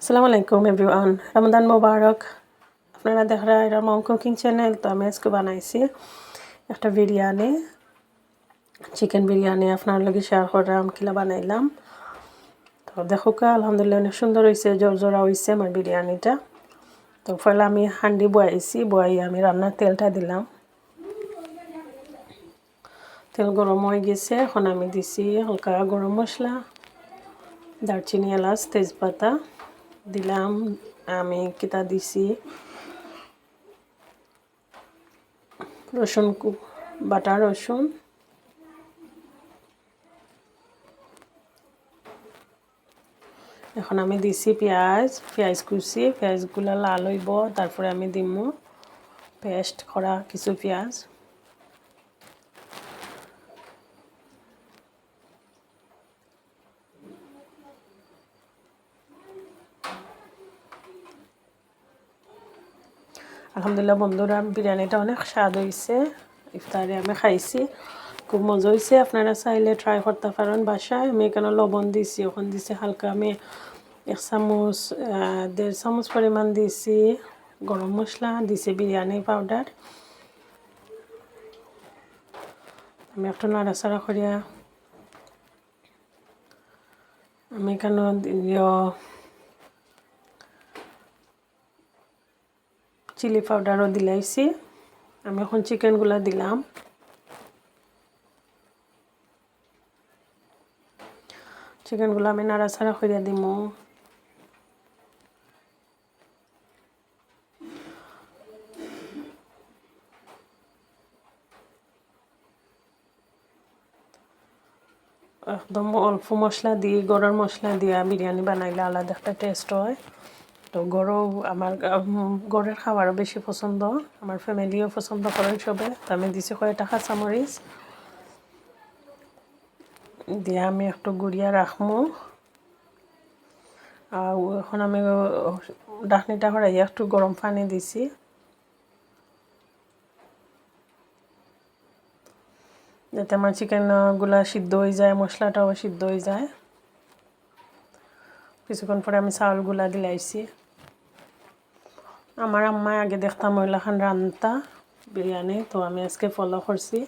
আসসালামু আলাইকুম এভরিওয়ান, রমজান মোবারক। আপনারা দেখ রা এরা মম কুকিং চ্যানেল। তো আমি আজকে বানাইছি একটা বিরিয়ানি, চিকেন বিরিয়ানি আপনার লগে শেয়ার করলাম কিলা বানাইলাম। তো দেখো আলহামদুলিল্লাহ অনেক সুন্দর হয়েছে, জোরজোরা হয়েছে আমার বিরিয়ানিটা। তো পয়লা আমি হান্ডি বয়াইছি, আমি রান্নার তেলটা দিলাম। তেল গরম হয়ে গেছে, এখন আমি দিছি হালকা গরম মশলা, দারচিনি, এলাচ, তেজপাতা দিলাম। আমি কিতা দিছি রসুন বাটা রসুন, এখন আমি দিছি পেঁয়াজ কুচি। পেঁয়াজগুলো লাল হইব, তারপরে আমি দিমু পেস্ট করা কিছু পেঁয়াজ। আলহামদুলিল্লাহ বন্ধুরা, বিরিয়ানিটা অনেক স্বাদ হয়েছে। ইফতারে আমি খাইছি, খুব মজা হয়েছে। আপনারা চাইলে ট্রাই করতে পারেন বাসায়। আমি এখানে লবণ দিছি, ওখানে দিছি হালকা আমি 1 চামচ পরিমাণ দিছি গরম মশলা, দিছি বিরিয়ানি পাউডার। আমি একটু নাড়াচাড়া করিয়া আমি এখানে চিলি পাউডারও দিলাইছি। আমি এখন চিকেনগুলো দিলাম। চিকেনগুলো আমি নাড়াচাড়া করিয়া দিমু। একদম অল্প মশলা দিয়ে, গরম মশলা দিয়া বিরিয়ানি বানাইলে আলাদা একটা টেস্ট হয়। তো আমার গড়ের খাবারও বেশি পছন্দ, আমার ফ্যামিলিও পছন্দ করেন সবে। তো আমি দিছি কয়েকটা কাঁচামরিচ দিয়ে আমি একটু গুড়িয়া রাখবো। আর এখন আমি ডাকনিটা হরাইয়া একটু গরম পানি দিছি, যাতে আমার চিকেনগুলা সিদ্ধ হয়ে যায়, মশলাটাও সিদ্ধ হয়ে যায়। কিছুক্ষণ পরে আমি চাউলগুলা দিলাইছি। আমার আম্মা আগে দেখতাম ওইলাখান রান্তা বিরিয়ানি, তো আমি আজকে ফলো করছি।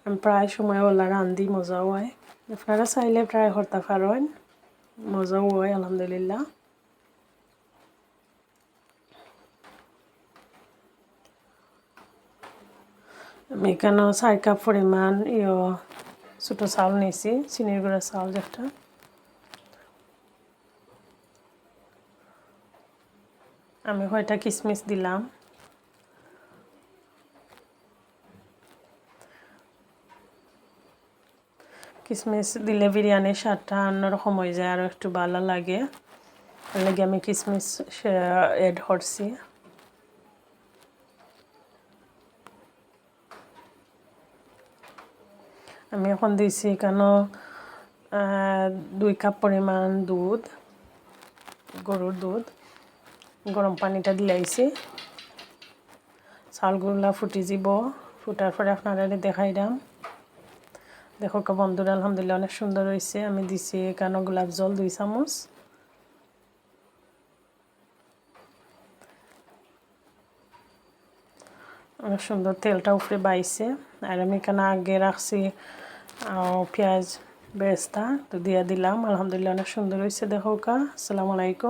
আমি প্রায় সময় ওলা রান্ধি, মজাও হয়। আপনারা চাইলে ট্রাই করতে পারেন, মজাও হয় আলহামদুলিল্লাহ। আমি এখানে 4 কাপ পরিমাণ ছোটো চাউল নিয়েছি, চিনির গুঁড়া চাউল যেটা। আমি কয়টা কিশমিশ দিলাম। কিশমিশ দিলে বিরিয়ানির স্বাদটা অন্যরকম হয়ে যায়, আরও একটু ভালো লাগে। এর লাগে আমি কিশমিশ অ্যাড করছি। আমি এখন দিয়েছি কেন 2 কাপ পরিমাণ দুধ, গরুর দুধ। গরম পানিটা দিলাইছি, চাউলগুলা ফুটি যাব। ফুটার পরে আপনারা দেখাই দাম। দেখো বন্ধুরা, আলহামদুলিল্লাহ অনেক সুন্দর হয়েছে। আমি দিছি কেন গোলাপ জল 2 চামচ। অনেক সুন্দর তেলটা উপরে বাইছে। আর আমি এখানে আগে রাখছি পেঁয়াজ বেরেস্তা, তো দিয়ে দিলাম। আলহামদুলিল্লাহ অনেক সুন্দর হয়েছে। দেখো আসসালামু আলাইকুম।